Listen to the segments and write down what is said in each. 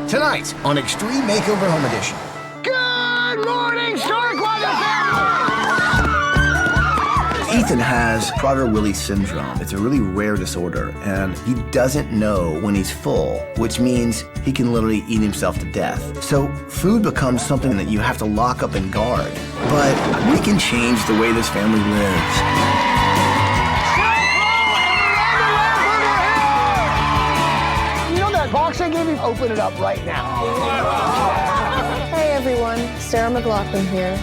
Tonight on Extreme Makeover Home Edition. Good morning, Starkweather family! Ethan has Prader-Willi syndrome. It's a really rare disorder, and he doesn't know when he's full, which means he can literally eat himself to death. So food becomes something that you have to lock up and guard. But we can change the way this family lives. Box I gave you, open it up right now. Hey everyone, Sarah McLaughlin here.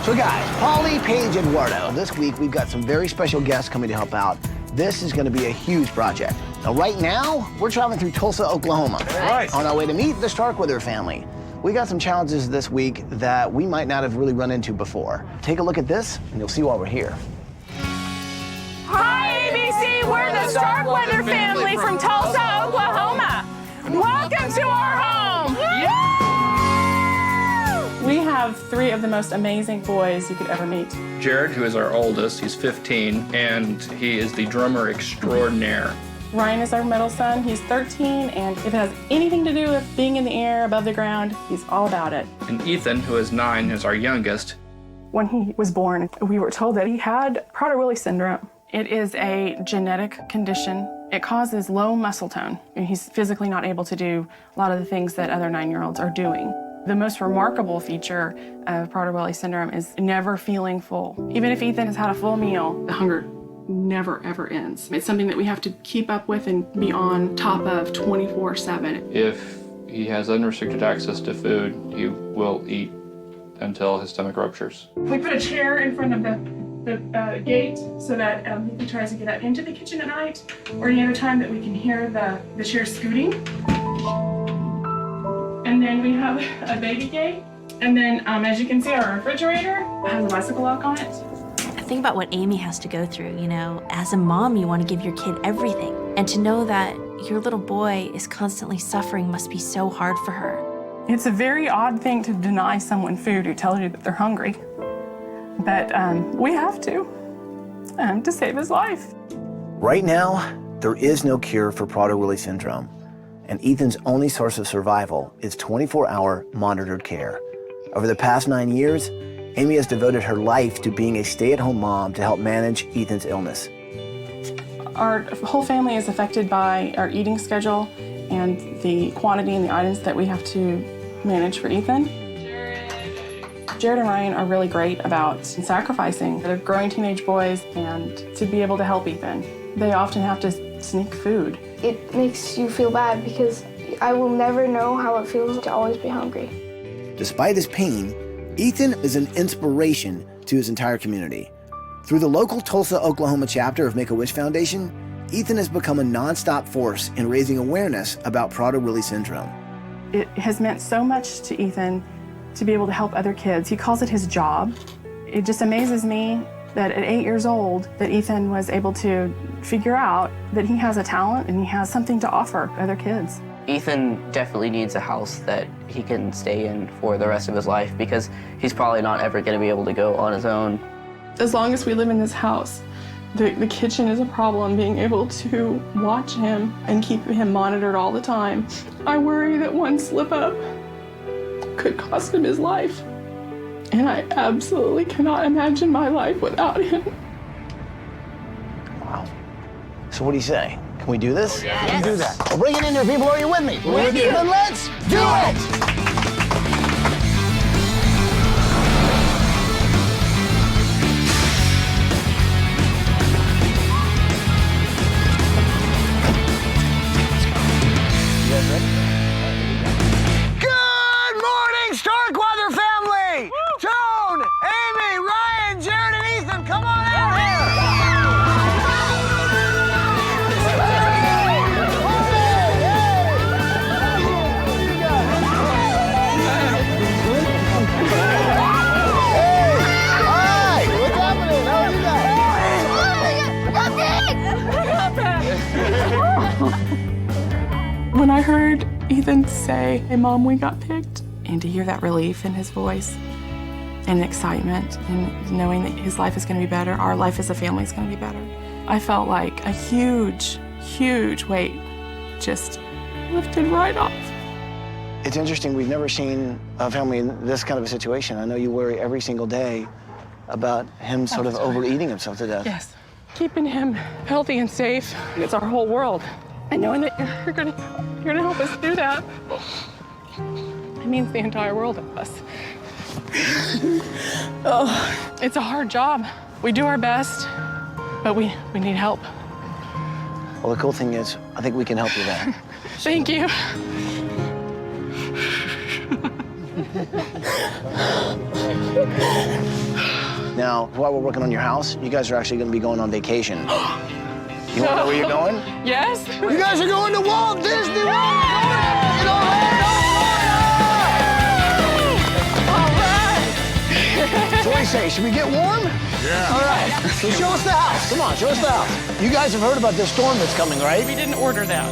So guys, Polly, Paige, and Eduardo. This week we've got some very special guests coming to help out. This is going to be a huge project. Now right now, we're traveling through Tulsa, Oklahoma. Right. On our way to meet the Starkweather family. We got some challenges this week that we might not have really run into before. Take a look at this, and you'll see why we're here. Hi, ABC. We're the Starkweather family from Tulsa, Oklahoma. Welcome to our home. We have 3 of the most amazing boys you could ever meet. Jared, who is our oldest, he's 15, and he is the drummer extraordinaire. Ryan is our middle son. He's 13, and if it has anything to do with being in the air, above the ground, he's all about it. And Ethan, who is 9, is our youngest. When he was born, we were told that he had Prader-Willi syndrome. It is a genetic condition. It causes low muscle tone, and he's physically not able to do a lot of the things that other 9-year-olds are doing. The most remarkable feature of Prader-Willi syndrome is never feeling full. Even if Ethan has had a full meal, the hunger never, ever ends. It's something that we have to keep up with and be on top of 24/7. If he has unrestricted access to food, he will eat until his stomach ruptures. We put a chair in front of the gate so that if he tries to get up into the kitchen at night or any other time that we can hear the chair scooting. And then we have a baby gate. And then as you can see, our refrigerator has a bicycle lock on it. Think about what Amy has to go through, you know. As a mom, you want to give your kid everything. And to know that your little boy is constantly suffering must be so hard for her. It's a very odd thing to deny someone food who tells you that they're hungry. But we have to save his life. Right now, there is no cure for Prader-Willi syndrome, and Ethan's only source of survival is 24-hour monitored care. Over the past 9 years, Amy has devoted her life to being a stay-at-home mom to help manage Ethan's illness. Our whole family is affected by our eating schedule and the quantity and the items that we have to manage for Ethan. Jared and Ryan are really great about sacrificing. They're growing teenage boys, and to be able to help Ethan, they often have to sneak food. It makes you feel bad because I will never know how it feels to always be hungry. Despite his pain, Ethan is an inspiration to his entire community. Through the local Tulsa, Oklahoma chapter of Make-A-Wish Foundation, Ethan has become a nonstop force in raising awareness about Prader-Willi syndrome. It has meant so much to Ethan to be able to help other kids. He calls it his job. It just amazes me that at 8 years old, that Ethan was able to figure out that he has a talent and he has something to offer other kids. Ethan definitely needs a house that he can stay in for the rest of his life because he's probably not ever going to be able to go on his own. As long as we live in this house, the kitchen is a problem. Being able to watch him and keep him monitored all the time, I worry that one slip up could cost him his life. And I absolutely cannot imagine my life without him. Wow. So what do you say? Can we do this? Yes. Let's do that. Well, bring it in here, people. Are you with me? We're with you. Then let's do it! Good morning, Starkweather family! Joan, Amy, Ryan, Jared, and Ethan, come on out When I heard Ethan say, "Hey, Mom, we got picked," and to hear that relief in his voice, and excitement and knowing that his life is going to be better, our life as a family is going to be better. I felt like a huge, huge weight just lifted right off. It's interesting, we've never seen a family in this kind of a situation. I know you worry every single day about him sort of overeating himself to death. Yes. Keeping him healthy and safe, it's our whole world. And knowing that you're gonna help us do that, it means the entire world to us. Oh, it's a hard job. We do our best, but we need help. Well, the cool thing is, I think we can help you there. Thank you. Now, while we're working on your house, you guys are actually going to be going on vacation. You want to know where you're going? Yes. You guys are going to Walt Disney World in Orlando, Florida! So what do you say? Should we get warm? Yeah. All right. So show us the house. Come on, show us the house. You guys have heard about this storm that's coming, right? We didn't order that.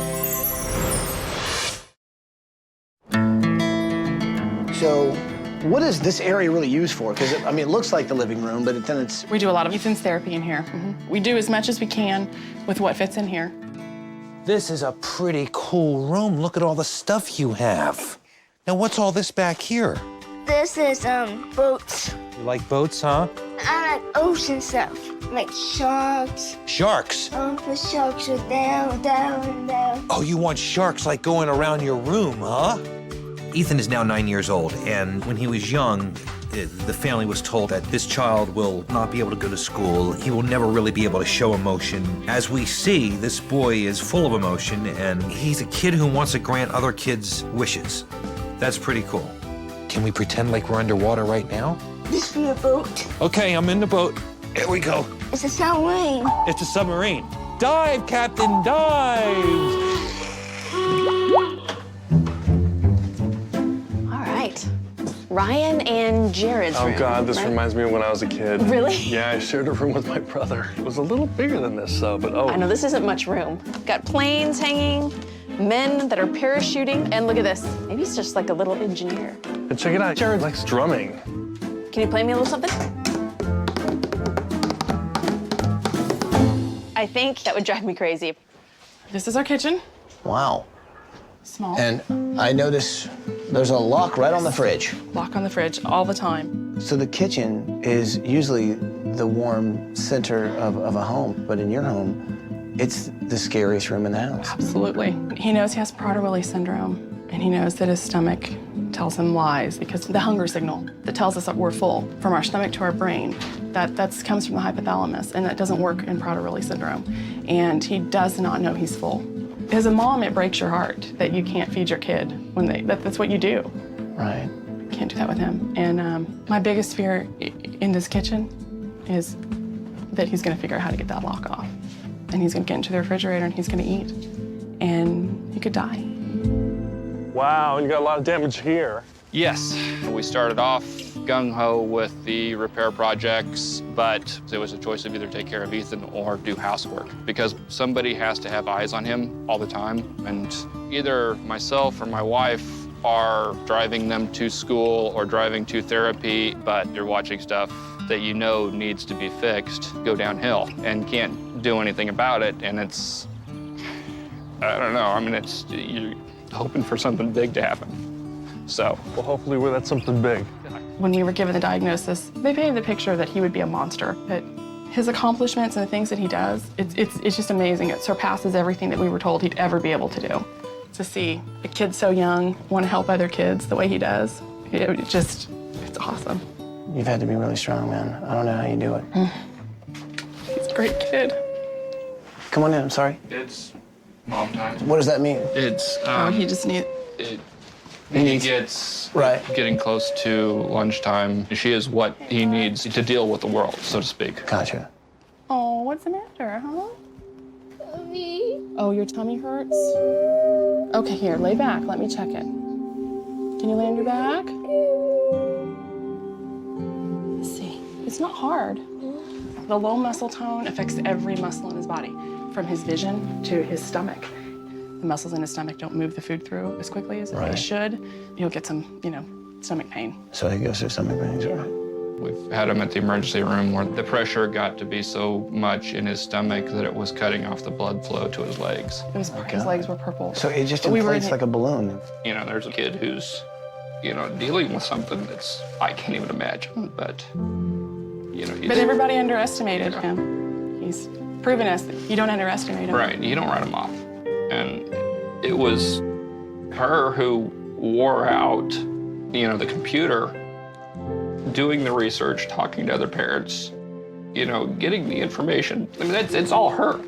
So, what is this area really used for? Because, I mean, it looks like the living room, but then it's... We do a lot of Ethan's therapy in here. We do as much as we can with what fits in here. This is a pretty cool room. Look at all the stuff you have. Now, what's all this back here? This is boats. You like boats, huh? I like ocean stuff, like sharks. Sharks. The sharks are down, down, down. Oh, you want sharks like going around your room, huh? Ethan is now 9 years old, and when he was young, the family was told that this child will not be able to go to school. He will never really be able to show emotion. As we see, this boy is full of emotion, and he's a kid who wants to grant other kids' wishes. That's pretty cool. Can we pretend like we're underwater right now? This is a boat. Okay, I'm in the boat. Here we go. It's a submarine. It's a submarine. Dive, Captain, dive! Ryan and Jared's room. Oh, God, this right? reminds me of when I was a kid. Really? Yeah, I shared a room with my brother. It was a little bigger than this, though, but oh. I know, this isn't much room. Got planes hanging, men that are parachuting, and look at this. Maybe he's just like a little engineer. And check it out, Jared likes drumming. Can you play me a little something? I think that would drive me crazy. This is our kitchen. Wow. Small. And I notice there's a lock right on the fridge. Lock on the fridge all the time. So the kitchen is usually the warm center of a home, but in your home, it's the scariest room in the house. Absolutely. He knows he has Prader-Willi syndrome, and he knows that his stomach tells him lies because the hunger signal that tells us that we're full from our stomach to our brain, that comes from the hypothalamus, and that doesn't work in Prader-Willi syndrome. And he does not know he's full. As a mom, it breaks your heart that you can't feed your kid when that's what you do. Right. Can't do that with him. And my biggest fear in this kitchen is that he's gonna figure out how to get that lock off. And he's gonna get into the refrigerator and he's gonna eat. And he could die. Wow, and you got a lot of damage here. Yes, we started off gung-ho with the repair projects, but it was a choice of either take care of Ethan or do housework because somebody has to have eyes on him all the time. And either myself or my wife are driving them to school or driving to therapy, but you're watching stuff that you know needs to be fixed go downhill and can't do anything about it. And it's, I don't know, I mean, you're hoping for something big to happen. So, well, hopefully that's something big. When we were given the diagnosis, they painted the picture that he would be a monster. But his accomplishments and the things that he does, it's just amazing. It surpasses everything that we were told he'd ever be able to do. To see a kid so young want to help other kids the way he does, it's awesome. You've had to be really strong, man. I don't know how you do it. He's a great kid. Come on in, I'm sorry. it's mom time. What does that mean? It's, He just needs... He gets getting close to lunchtime. She is what he needs to deal with the world, so to speak. Gotcha. Oh, what's the matter, huh? Tummy. Oh, your tummy hurts? Okay, here, lay back. Let me check it. Can you lay on your back? Let's see. It's not hard. The low muscle tone affects every muscle in his body, from his vision to his stomach. The muscles in his stomach don't move the food through as quickly as they should. You'll get some, stomach pain. So he goes through stomach pains, all right? We've had him at the emergency room where the pressure got to be so much in his stomach that it was cutting off the blood flow to his legs. His legs were purple. So it just inflates like a balloon. You know, there's a kid who's, you know, dealing with something that's I can't even imagine, but, you know, But everybody underestimated him. He's proven us that you don't underestimate him. Right, you don't write him off. And it was her who wore out, you know, the computer, doing the research, talking to other parents, you know, getting the information. I mean, it's all her.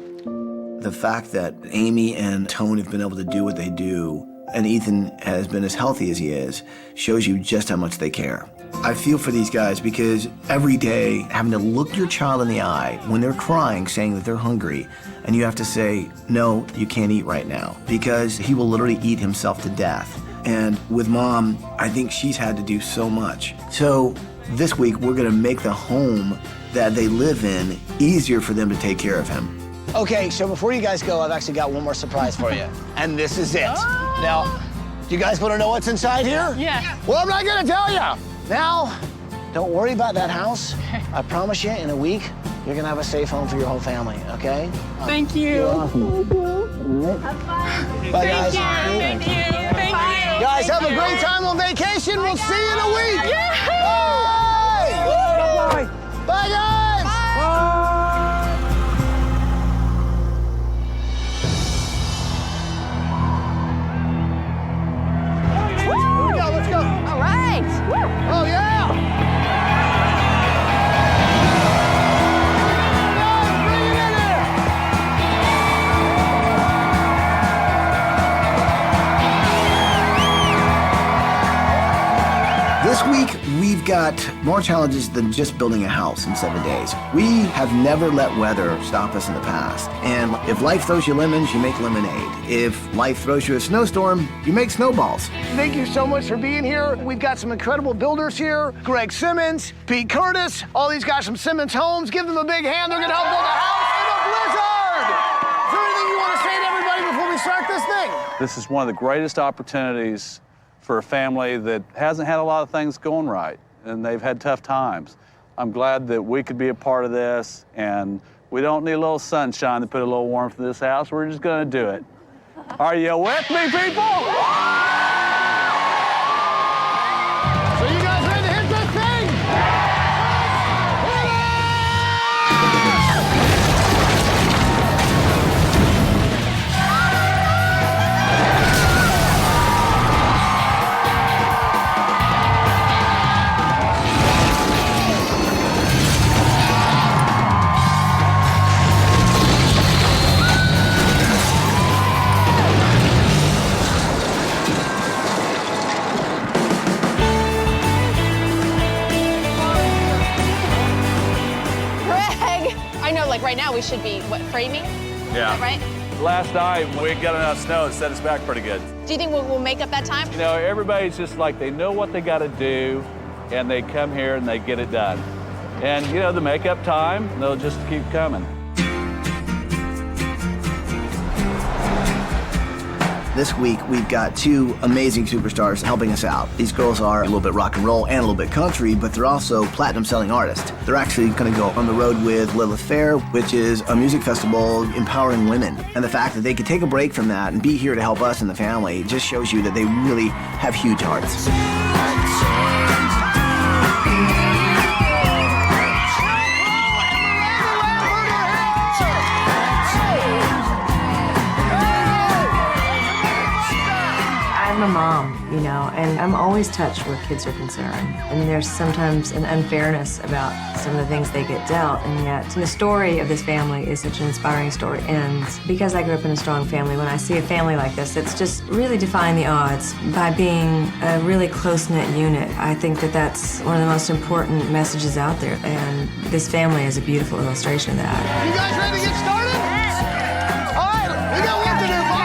The fact that Amy and Tone have been able to do what they do, and Ethan has been as healthy as he is, shows you just how much they care. I feel for these guys because every day having to look your child in the eye when they're crying, saying that they're hungry, and you have to say, no, you can't eat right now, because he will literally eat himself to death. And with Mom, I think she's had to do so much. So this week, we're gonna make the home that they live in easier for them to take care of him. Okay, so before you guys go, I've actually got one more surprise for you. And this is it. Oh. Now, do you guys wanna know what's inside here? Yeah. Well, I'm not gonna tell you. Now, don't worry about that house. I promise you, in a week, you're gonna have a safe home for your whole family, okay? Thank you. You're welcome. Bye, guys. Thank you. Thank you. Guys, have a great time on vacation. We'll see you in a week. Yay! Bye. Bye, guys. Here we go. Let's go. All right. Oh, yeah. This week, we've got more challenges than just building a house in 7 days. We have never let weather stop us in the past. And if life throws you lemons, you make lemonade. If life throws you a snowstorm, you make snowballs. Thank you so much for being here. We've got some incredible builders here. Greg Simmons, Pete Curtis, all these guys from Simmons Homes. Give them a big hand. They're gonna help build a house in a blizzard. Is there anything you want to say to everybody before we start this thing? This is one of the greatest opportunities for a family that hasn't had a lot of things going right, and they've had tough times. I'm glad that we could be a part of this, and we don't need a little sunshine to put a little warmth in this house. We're just gonna do it. Are you with me, people? So you guys ready to hit this thing? Like right now, we should be, what, framing? Yeah. Is that right? Last night, we got enough snow to set us back pretty good. Do you think we'll make up that time? You know, everybody's just like, they know what they got to do, and they come here and they get it done. And, you know, the makeup time, they'll just keep coming. This week, we've got two amazing superstars helping us out. These girls are a little bit rock and roll and a little bit country, but they're also platinum-selling artists. They're actually gonna go on the road with Lilith Fair, which is a music festival empowering women. And the fact that they could take a break from that and be here to help us and the family just shows you that they really have huge hearts. I'm a mom, you know, and I'm always touched where kids are concerned. And there's sometimes an unfairness about some of the things they get dealt, and yet the story of this family is such an inspiring story. And because I grew up in a strong family, when I see a family like this, it's just really defying the odds by being a really close-knit unit. I think that that's one of the most important messages out there, and this family is a beautiful illustration of that. You guys ready to get started? All right, we got work to do, Bob.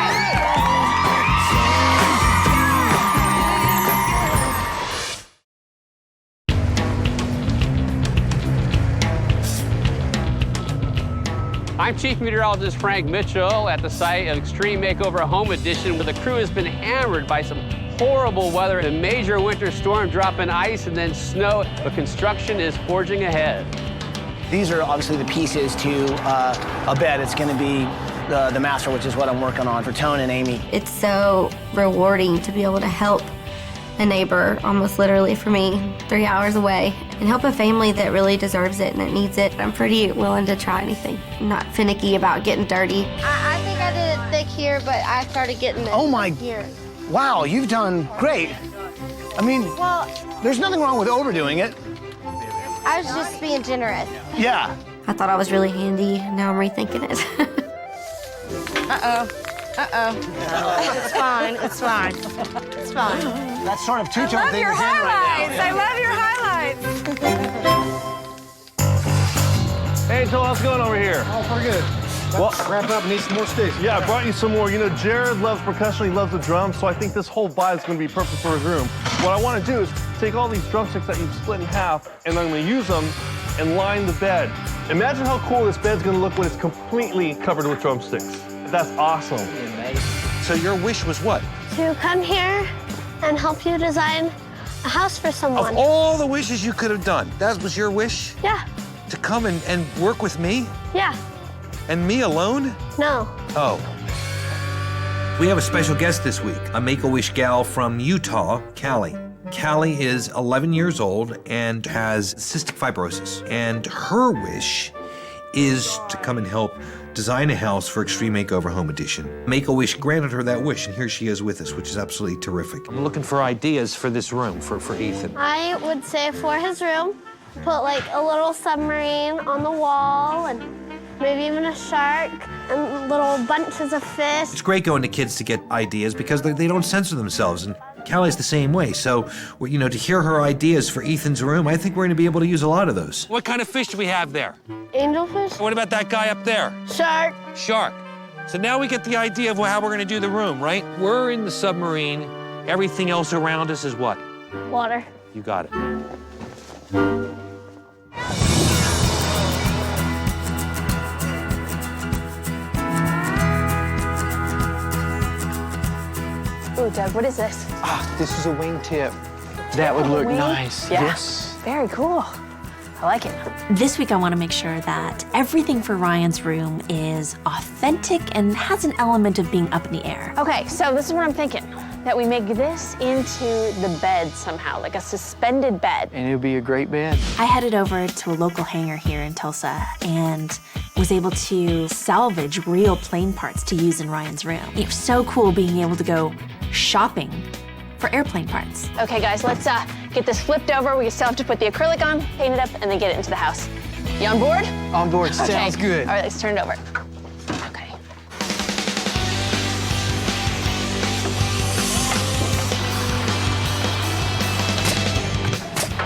I'm Chief Meteorologist Frank Mitchell at the site of Extreme Makeover Home Edition, where the crew has been hammered by some horrible weather, a major winter storm dropping ice and then snow, but construction is forging ahead. These are obviously the pieces to a bed. It's going to be the master, which is what I'm working on for Tone and Amy. It's so rewarding to be able to help a neighbor, almost literally for me, 3 hours away, and help a family that really deserves it and that needs it. I'm pretty willing to try anything. I'm not finicky about getting dirty. I think I did it thick here, but I started getting it here. Wow, you've done great. I mean, Well, there's nothing wrong with overdoing it. I was just being generous. Yeah. I thought I was really handy. Now I'm rethinking it. It's fine. It's fine. It's fine. That sort of two-tone thing is in right now. I love your highlights. Hey, Joel, how's it going over here? Oh, pretty good. Well, wrap up, need some more sticks. Yeah, I brought you some more. You know, Jared loves percussion, he loves the drums, so I think this whole vibe is going to be perfect for his room. What I want to do is take all these drumsticks that you've split in half, and I'm going to use them and line the bed. Imagine how cool this bed's going to look when it's completely covered with drumsticks. That's awesome. So your wish was what? To come here and help you design a house for someone. Of all the wishes you could have done, that was your wish? Yeah. To come and work with me? Yeah. And me alone? No. Oh. We have a special guest this week, a Make-A-Wish gal from Utah, Callie. Callie is 11 years old and has cystic fibrosis. And her wish is to come and help design a house for Extreme Makeover Home Edition. Make-A-Wish granted her that wish, and here she is with us, which is absolutely terrific. I'm looking for ideas for this room for Ethan. I would say for his room, put like a little submarine on the wall and maybe even a shark and little bunches of fish. It's great going to kids to get ideas because they don't censor themselves, and Callie's the same way. So, you know, to hear her ideas for Ethan's room, I think we're going to be able to use a lot of those. What kind of fish do we have there? Angelfish. What about that guy up there? Shark. Shark. So now we get the idea of how we're going to do the room, right? We're in the submarine. Everything else around us is what? Water. You got it. Ooh, Doug, what is this? This is a wingtip. That would look nice. Yeah. Yes. Very cool. I like it. This week I want to make sure that everything for Ryan's room is authentic and has an element of being up in the air. Okay, so this is what I'm thinking. That we make this into the bed somehow, like a suspended bed. And it'll be a great bed. I headed over to a local hangar here in Tulsa and was able to salvage real plane parts to use in Ryan's room. It was so cool being able to go shopping for airplane parts. Okay, guys, let's get this flipped over. We still have to put the acrylic on, paint it up, and then get it into the house. You on board? On board. Okay. Sounds good. All right, let's turn it over. Okay.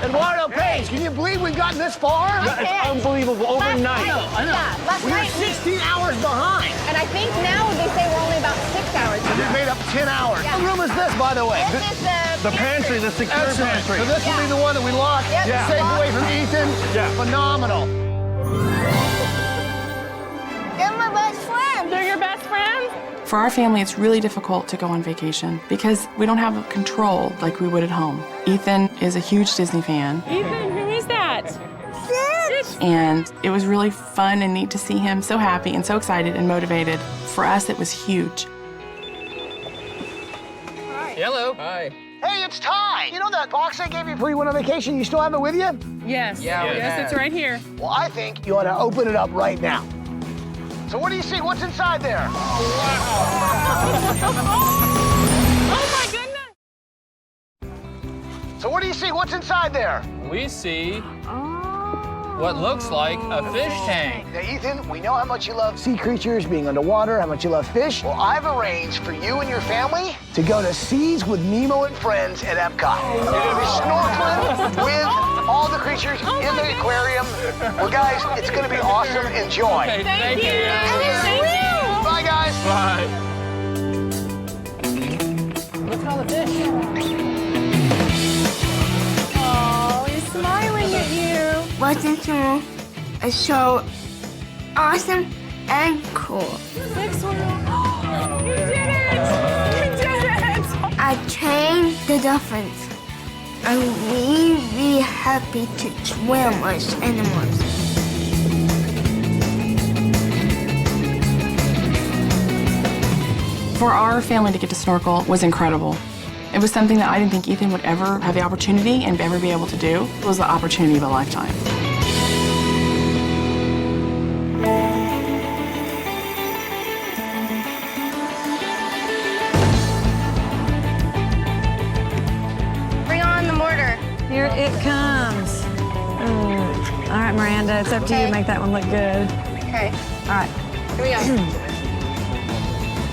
Eduardo Page, can you believe we've gotten this far? It's unbelievable. Overnight. I know. Yeah, last We're night. 16 hours behind. And I think now they say we're only about 6 hours. We made up 10 hours. Yeah. What room is this, by the way? This is The pantry, the secure Excellent. pantry. So this will be the one that we locked, Yep. saved away from Ethan. Yeah. Phenomenal. You're my best friend. They're your best friends? For our family, it's really difficult to go on vacation because we don't have control like we would at home. Ethan is a huge Disney fan. Ethan, who is that? And it was really fun and neat to see him so happy and so excited and motivated. For us, it was huge. Hello. Hi. Hey, it's Ty. You know that box I gave you before you went on vacation? You still have it with you? Yes. Yeah, yes, it's right here. Well, I think you ought to open it up right now. So what do you see? What's inside there? Oh my goodness! So what do you see? What's inside there? We see what looks like a fish tank. Now, Ethan, we know how much you love sea creatures, being underwater, how much you love fish. Well, I've arranged for you and your family to go to Seas with Nemo and Friends at Epcot. You're gonna be snorkeling with all the creatures in the aquarium. Well, guys, it's gonna be awesome. Enjoy. Okay, thank you. Bye, guys. Bye. Look at all the fish. Oh, he's smiling at you. Watching show is so awesome and cool. Big swirl. You did it! You did it! I I changed the difference. I'm really happy to swim with animals. For our family to get to snorkel was incredible. It was something that I didn't think Ethan would ever have the opportunity and ever be able to do. It was the opportunity of a lifetime. Bring on the mortar. Here it comes. All right, Miranda, it's up to you to make that one look good. Okay. All right. Here we go.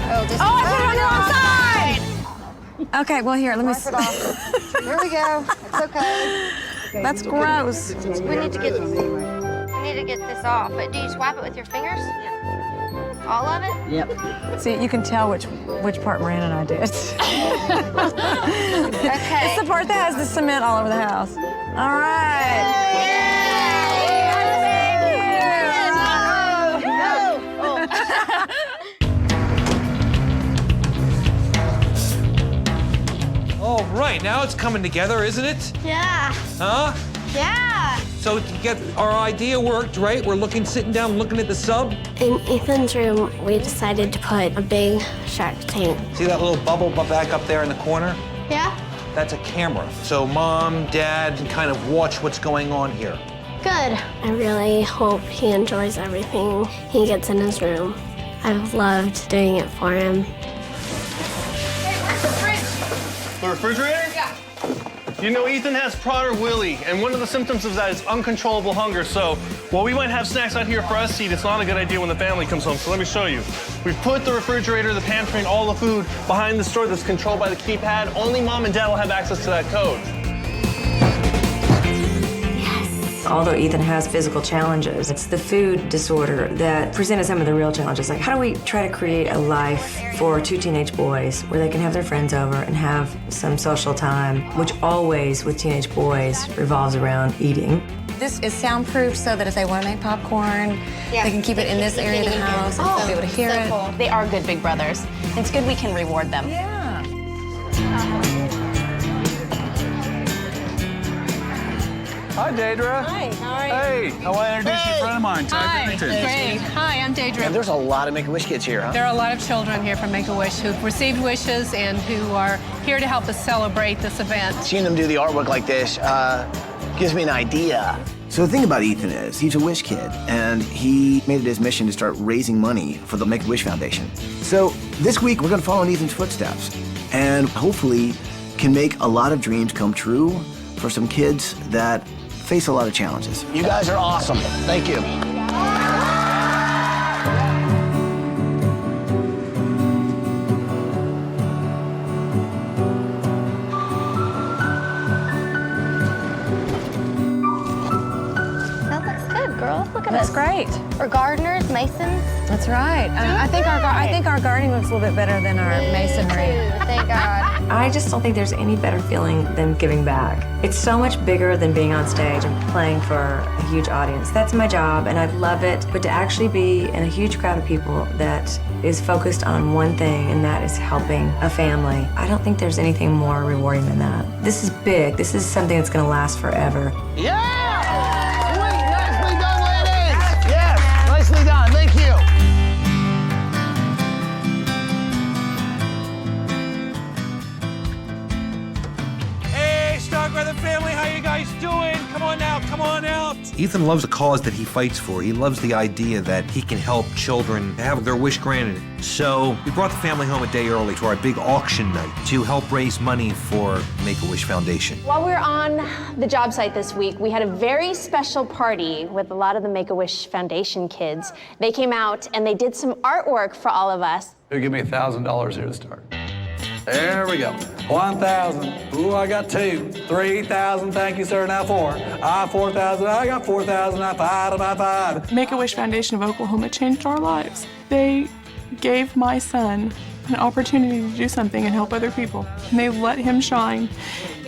Oh, just I put it on the wrong side! Okay, well, here, let me Wipe it off. Here we go. It's okay. That's gross. We need to get this off. But do you swipe it with your fingers? Yeah. All of it? Yep. See, you can tell which part Miranda and I did. Okay. It's the part that has the cement all over the house. All right. All right, now it's coming together, isn't it? Yeah. Huh? Yeah. So to get our idea worked, right? We're sitting down, looking at the sub. In Ethan's room, we decided to put a big shark tank. See that little bubble back up there in the corner? Yeah? That's a camera. So Mom, Dad can kind of watch what's going on here. Good. I really hope he enjoys everything he gets in his room. I've loved doing it for him. The refrigerator? Yeah. You know, Ethan has Prader-Willi, and one of the symptoms of that is uncontrollable hunger. So while we might have snacks out here for us to eat, it's not a good idea when the family comes home. So let me show you. We've put the refrigerator, the pantry, and all the food behind the store that's controlled by the keypad. Only Mom and Dad will have access to that code. Although Ethan has physical challenges, it's the food disorder that presented some of the real challenges. Like, how do we try to create a life for two teenage boys where they can have their friends over and have some social time, which always, with teenage boys, revolves around eating. This is soundproof so that if they want to make popcorn, they can keep it in this area of the house and they'll be able to hear it. Cool. They are good big brothers. It's good we can reward them. Yeah. Hi, Daedra. Hi, how are you? Hey, I want to introduce you to a friend of mine, Ty Bennington. Great. Hi, I'm Daedra. And there's a lot of Make-A-Wish kids here, huh? There are a lot of children here from Make-A-Wish who've received wishes and who are here to help us celebrate this event. Seeing them do the artwork like this gives me an idea. So the thing about Ethan is he's a Wish kid, and he made it his mission to start raising money for the Make-A-Wish Foundation. So this week, we're gonna follow in Ethan's footsteps and hopefully can make a lot of dreams come true for some kids that face a lot of challenges. You guys are awesome. Thank you. That looks good, girls. Look at That's us. great. We're gardeners, masons. That's right. I think our gardening looks a little bit better than our masonry. Thank God. I just don't think there's any better feeling than giving back. It's so much bigger than being on stage and playing for a huge audience. That's my job, and I love it. But to actually be in a huge crowd of people that is focused on one thing, and that is helping a family, I don't think there's anything more rewarding than that. This is big. This is something that's going to last forever. Yeah! Sweet, nicely done, ladies! Yes, nicely done, thank you. Hey, Starkweather family, how you guys doing? Come on out, come on out. Ethan loves the cause that he fights for. He loves the idea that he can help children have their wish granted. So we brought the family home a day early to our big auction night to help raise money for Make-A-Wish Foundation. While we were on the job site this week, we had a very special party with a lot of the Make-A-Wish Foundation kids. They came out and they did some artwork for all of us. Give me $1,000 here to start. There we go. 1,000. Ooh, I got 2. 3,000. Thank you, sir. Now 4. 4,000. I got 4,000. I 5. Make-A-Wish Foundation of Oklahoma changed our lives. They gave my son an opportunity to do something and help other people. And they let him shine.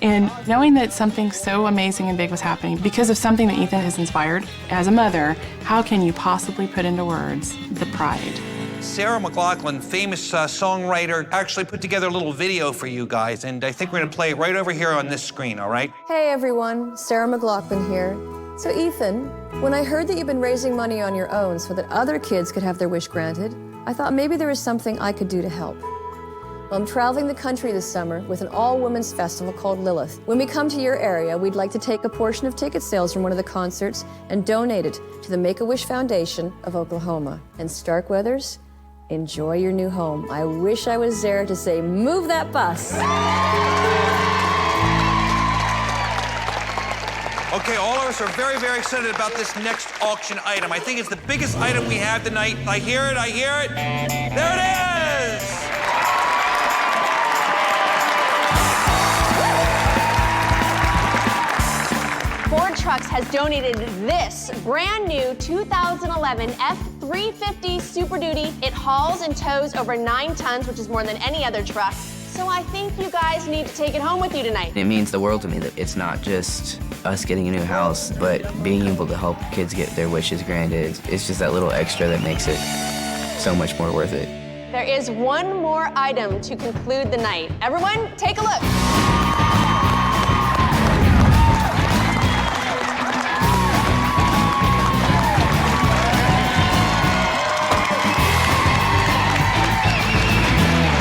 And knowing that something so amazing and big was happening because of something that Ethan has inspired, as a mother, how can you possibly put into words the pride Sarah McLachlan, famous songwriter, actually put together a little video for you guys, and I think we're gonna play it right over here on this screen, all right? Hey everyone, Sarah McLachlan here. So Ethan, when I heard that you've been raising money on your own so that other kids could have their wish granted, I thought maybe there was something I could do to help. Well, I'm traveling the country this summer with an all-women's festival called Lilith. When we come to your area, we'd like to take a portion of ticket sales from one of the concerts and donate it to the Make-A-Wish Foundation of Oklahoma. And Starkweathers, enjoy your new home. I wish I was there to say, move that bus. Okay, all of us are very, very excited about this next auction item. I think it's the biggest item we have tonight. I hear it, I hear it. There it is! Ford Trucks has donated this brand new 2011 F350 Super Duty. It hauls and tows over 9 tons, which is more than any other truck. So I think you guys need to take it home with you tonight. It means the world to me that it's not just us getting a new house, but being able to help kids get their wishes granted. It's just that little extra that makes it so much more worth it. There is one more item to conclude the night. Everyone, take a look.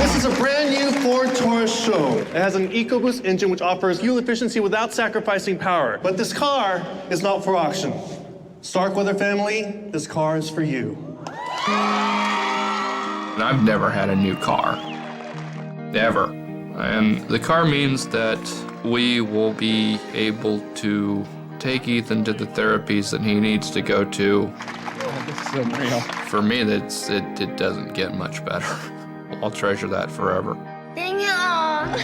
This is a brand new Ford Taurus Show. It has an EcoBoost engine which offers fuel efficiency without sacrificing power. But this car is not for auction. Starkweather family, this car is for you. I've never had a new car, ever. And the car means that we will be able to take Ethan to the therapies that he needs to go to. This is unreal. For me, it doesn't get much better. I'll treasure that forever. Ding dong. What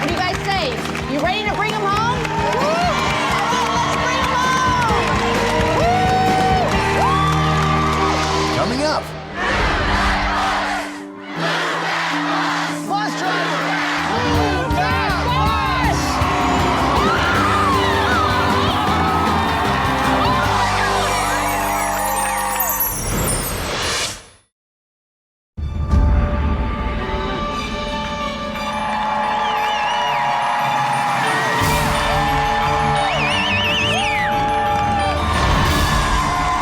do you guys say? You ready to bring him home? Coming up. Bus driver! Move that bus!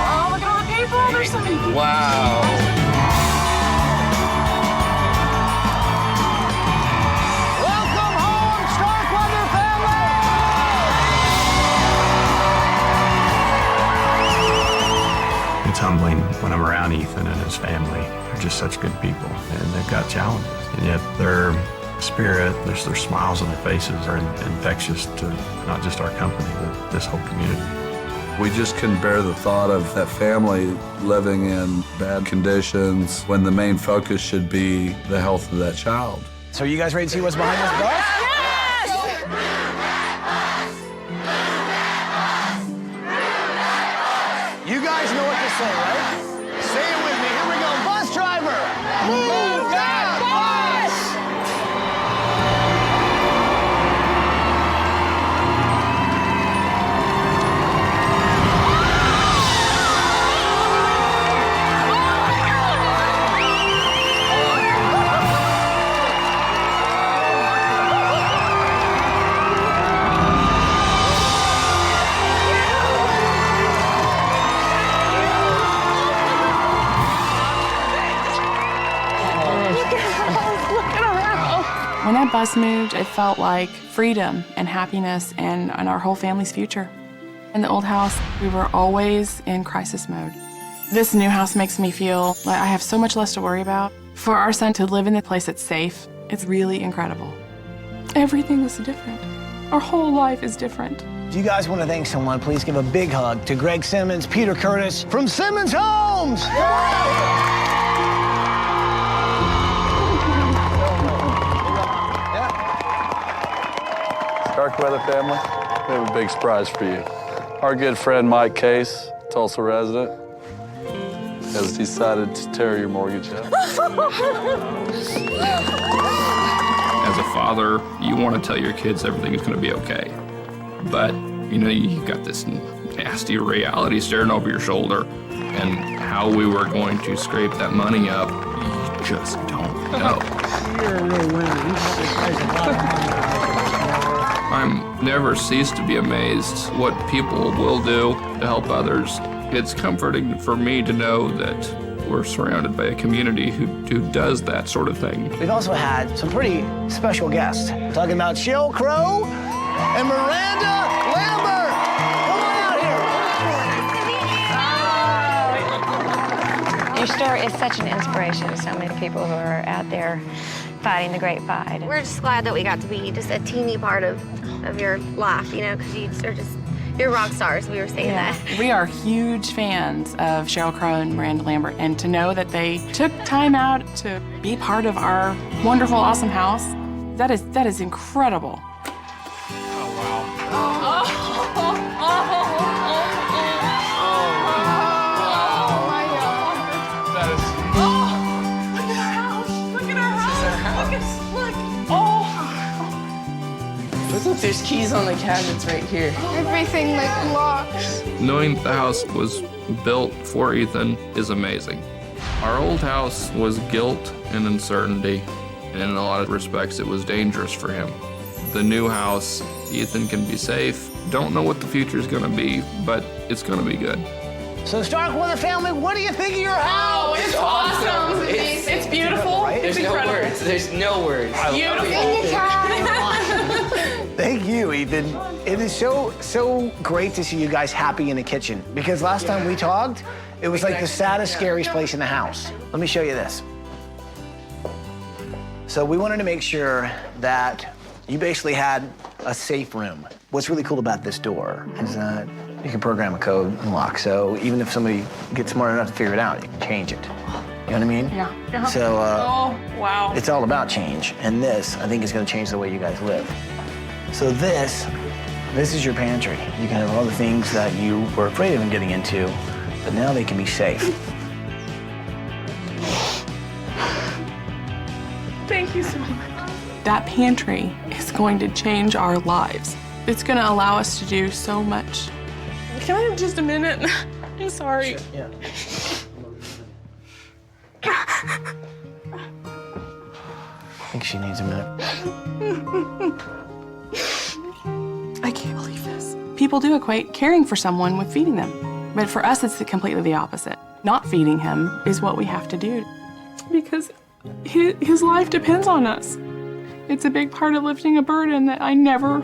Oh, look at all the people. There's so many people. Wow. Welcome home, Starkweather family! It's humbling when I'm around Ethan and his family. They're just such good people, and they've got challenges. And yet their spirit, their smiles on their faces are infectious to not just our company, but this whole community. We just couldn't bear the thought of that family living in bad conditions when the main focus should be the health of that child. So are you guys ready to see what's behind this bus? You guys know what to say, right? Say it with me. Here we go. Bus driver! Move that bus! When that bus moved, it felt like freedom and happiness and our whole family's future. In the old house, we were always in crisis mode. This new house makes me feel like I have so much less to worry about. For our son to live in a place that's safe, it's really incredible. Everything is different. Our whole life is different. If you guys want to thank someone, please give a big hug to Greg Simmons, Peter Curtis from Simmons Homes! Starkweather family, we have a big surprise for you. Our good friend Mike Case, Tulsa resident, has decided to tear your mortgage out. As a father, you want to tell your kids everything is going to be okay. But You know, you got this nasty reality staring over your shoulder, and how we were going to scrape that money up, you just don't know. You're a real winner. I'm never cease to be amazed what people will do to help others. It's comforting for me to know that we're surrounded by a community who does that sort of thing. We've also had some pretty special guests. We're talking about Sheryl Crow and Miranda Lambert. Come on out here. Your story is such an inspiration to so many people who are out there fighting the great fight. We're just glad that we got to be just a teeny part of your life, you know, because you're rock stars. We were saying that. We are huge fans of Sheryl Crow and Miranda Lambert, and to know that they took time out to be part of our wonderful, awesome house, that is incredible. Look, there's keys on the cabinets right here. Everything like locks. Knowing the house was built for Ethan is amazing. Our old house was guilt and uncertainty, and in a lot of respects, it was dangerous for him. The new house, Ethan can be safe. Don't know what the future is going to be, but it's going to be good. So Starkweather family, what do you think of your house? Oh, it's awesome. It's beautiful. Right? There's no words. There's no words. Thank you, Ethan. It is so great to see you guys happy in the kitchen, because last time we talked, it was like the saddest, scariest place in the house. Let me show you this. So we wanted to make sure that you basically had a safe room. What's really cool about this door is that you can program a code and lock, so even if somebody gets smart enough to figure it out, you can change it. You know what I mean? Yeah. So, oh, wow. it's all about change, and this, I think, is gonna change the way you guys live. So this is your pantry. You can have all the things that you were afraid of getting into, but now they can be safe. Thank you so much. That pantry is going to change our lives. It's going to allow us to do so much. Can I have just a minute? I'm sorry. Sure, yeah. I think she needs a minute. I can't believe this. People do equate caring for someone with feeding them. But for us, it's completely the opposite. Not feeding him is what we have to do, because his life depends on us. It's a big part of lifting a burden that I never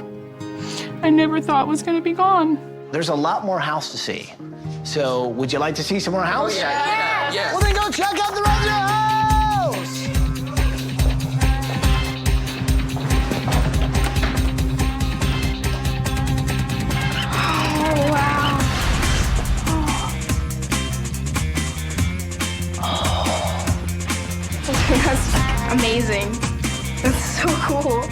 thought was going to be gone. There's a lot more house to see. So would you like to see some more house? Oh, yeah. Yes. Well, then go check out the rest of your house! Oh, wow. That's amazing. That's so cool.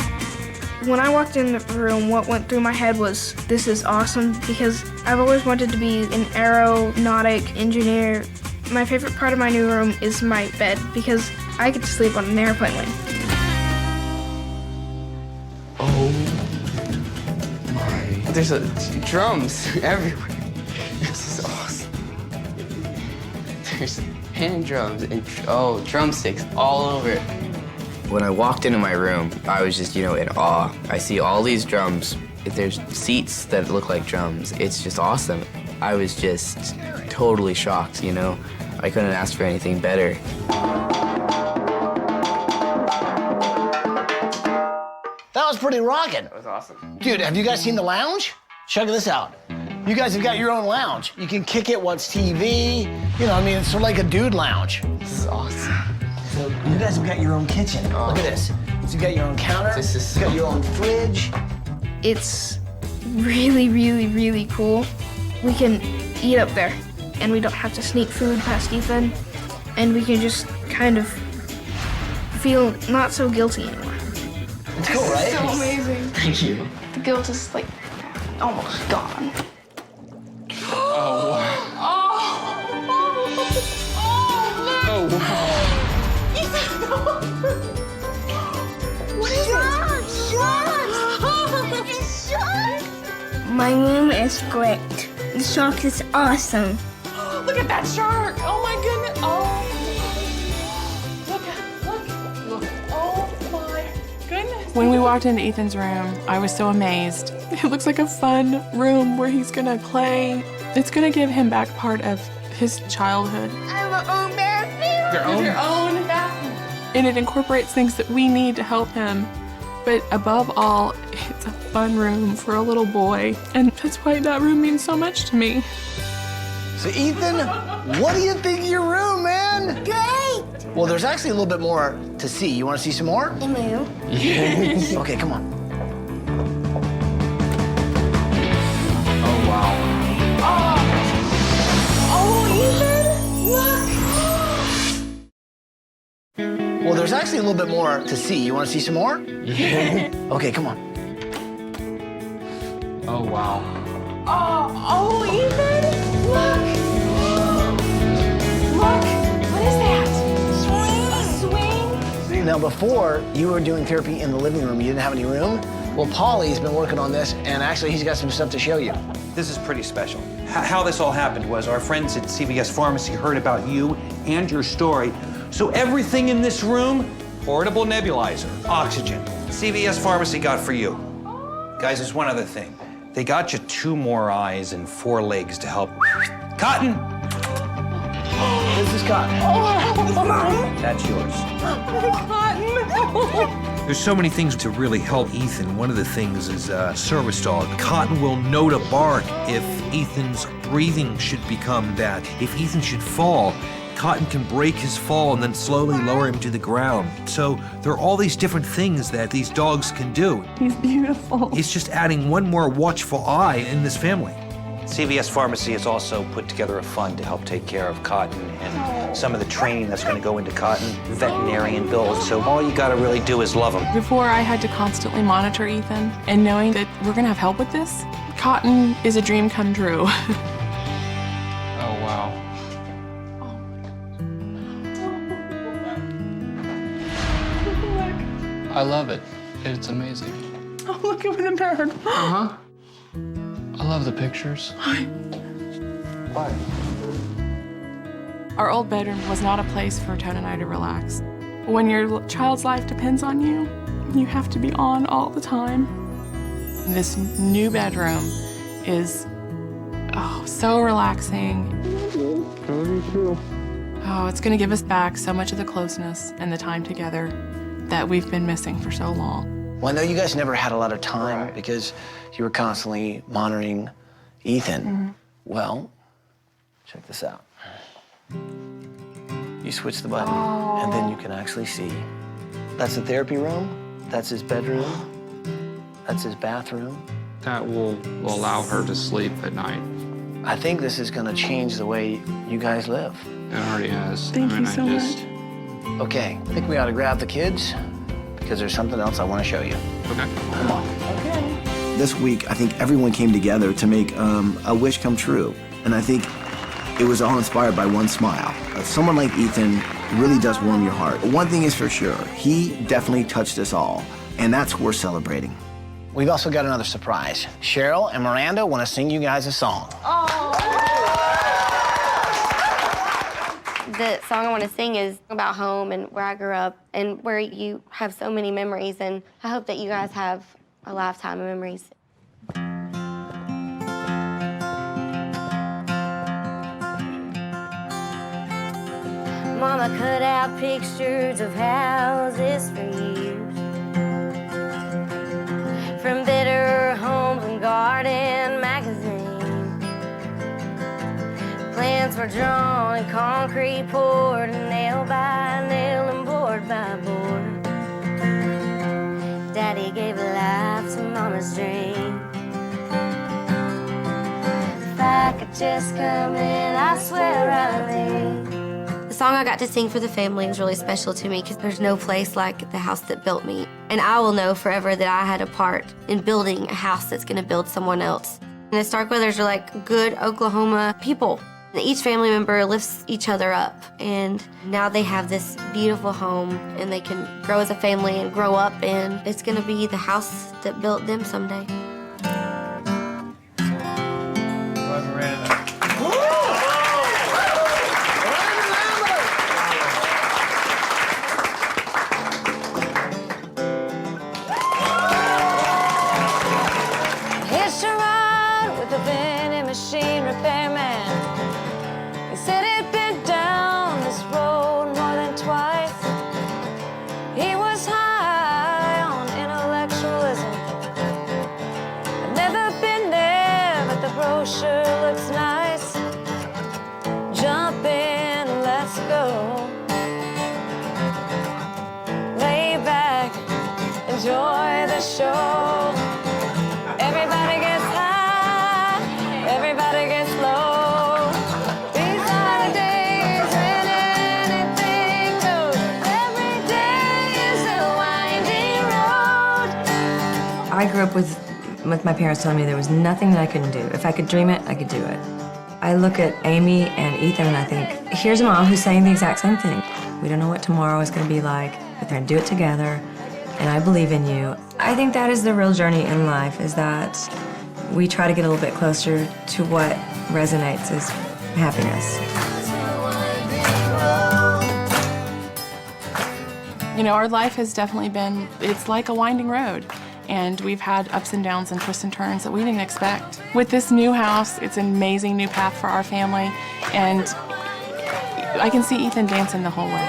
When I walked in the room, what went through my head was, this is awesome, because I've always wanted to be an aeronautic engineer. My favorite part of my new room is my bed, because I get to sleep on an airplane wing. Oh my. There's drums everywhere. This is awesome. There's hand drums and, drumsticks all over it. When I walked into my room, I was just, in awe. I see all these drums. There's seats that look like drums. It's just awesome. I was just totally shocked, I couldn't ask for anything better. That was pretty rocking. That was awesome. Dude, have you guys seen the lounge? Check this out. You guys have got your own lounge. You can kick it, watch TV. It's sort of like a dude lounge. This is awesome. So you guys have got your own kitchen. Look at this. So you got your own counter. This is you got your own fridge. It's really, really, really cool. We can eat up there, and we don't have to sneak food past Ethan, and we can just kind of feel not so guilty anymore. It's cool, right? So amazing. Thank you. The guilt is like almost gone. Oh, wow. Oh, wow. What is it? Sharks! My room is great. The shark is awesome. Look at that shark. Oh my goodness. Oh. Look. Oh my goodness. When we walked into Ethan's room, I was so amazed. It looks like a fun room where he's gonna play. It's gonna give him back part of his childhood. I have my own bathroom. Your own bathroom. And it incorporates things that we need to help him. But above all, it's a fun room for a little boy. And that's why that room means so much to me. So Ethan, what do you think of your room, man? Great. Well, there's actually a little bit more to see. You want to see some more? In my room? Yes. Okay, come on. Oh, wow. Oh, Ethan, look. Well, there's actually a little bit more to see. You want to see some more? Yeah. Okay, come on. Oh, wow. Oh, Ethan, look. Look, what is that? Swing. Now, before you were doing therapy in the living room, you didn't have any room. Well, Paulie's been working on this, and actually, he's got some stuff to show you. This is pretty special. How this all happened was our friends at CVS Pharmacy heard about you and your story. So everything in this room, portable nebulizer, oxygen, CVS Pharmacy got for you. Guys, there's one other thing. They got you 2 more eyes and 4 legs to help. Cotton! This is Cotton. That's yours. Cotton. There's so many things to really help Ethan. One of the things is a service dog. Cotton will know to bark if Ethan's breathing should become bad. If Ethan should fall, Cotton can break his fall and then slowly lower him to the ground. So there are all these different things that these dogs can do. He's beautiful. It's just adding one more watchful eye in this family. CVS Pharmacy has also put together a fund to help take care of Cotton and some of the training that's going to go into Cotton, veterinarian bills. So all you got to really do is love him. Before, I had to constantly monitor Ethan, and knowing that we're gonna have help with this, Cotton is a dream come true. Oh, wow. I love it. It's amazing. Oh, look at the bird. Uh-huh. I love the pictures. Why? Our old bedroom was not a place for Tone and I to relax. When your child's life depends on you, you have to be on all the time. This new bedroom is, so relaxing. Oh, it's gonna give us back so much of the closeness and the time together that we've been missing for so long. Well, I know you guys never had a lot of time because you were constantly monitoring Ethan. Mm-hmm. Well, check this out. You switch the button, and then you can actually see. That's the therapy room. That's his bedroom. That's his bathroom. That will allow her to sleep at night. I think this is gonna change the way you guys live. It already has. Thank you so much. Okay, I think we ought to grab the kids because there's something else I want to show you. Okay. Come on. This week, I think everyone came together to make a wish come true. And I think it was all inspired by one smile. Someone like Ethan really does warm your heart. One thing is for sure, he definitely touched us all, and that's what we're celebrating. We've also got another surprise. Sheryl and Miranda want to sing you guys a song. The song I want to sing is about home and where I grew up and where you have so many memories, and I hope that you guys have a lifetime of memories. Mama cut out pictures of houses for years, from Better Homes and Garden magazine. Plans were drawn and concrete poured, and nail by nail and board by board. Daddy gave life to Mama's dream. If I could just come in, I swear I'd leave. The song I got to sing for the family is really special to me because there's no place like the house that built me. And I will know forever that I had a part in building a house that's gonna build someone else. And the Starkweathers are like good Oklahoma people. Each family member lifts each other up, and now they have this beautiful home, and they can grow as a family and grow up, and it's gonna be the house that built them someday. repairman. He said he'd been down this road more than twice. He was high on intellectualism. I've never been there, but the brochure looks nice. Jump in, let's go. Lay back, enjoy the show. Everybody gets high, everybody gets low. These are the days when anything goes. Every day is a winding road. I grew up with my parents telling me there was nothing that I couldn't do. If I could dream it, I could do it. I look at Amy and Ethan and I think, here's a mom who's saying the exact same thing. We don't know what tomorrow is going to be like, but they're going to do it together, and I believe in you. I think that is the real journey in life, is that we try to get a little bit closer to what resonates as happiness. You know, our life has definitely been, it's like a winding road. And we've had ups and downs and twists and turns that we didn't expect. With this new house, it's an amazing new path for our family. And I can see Ethan dancing the whole way.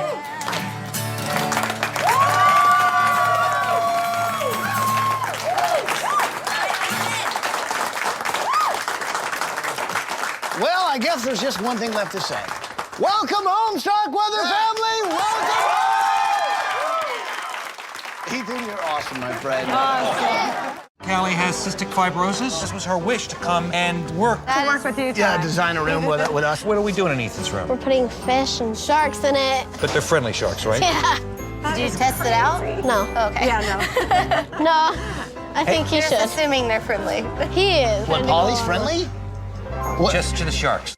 Well, I guess there's just one thing left to say. Welcome home, Starkweather family! Welcome home! Ethan, you're awesome, my friend. Awesome. Callie has cystic fibrosis. This was her wish to come and work. To work with you, Yeah, design a room with us. What are we doing in Ethan's room? We're putting fish and sharks in it. But they're friendly sharks, right? Yeah. Did you test it out? No. Okay. Yeah, no. No, I think he should. Assuming they're friendly. He is. What, Polly's friendly? What? Just to the sharks.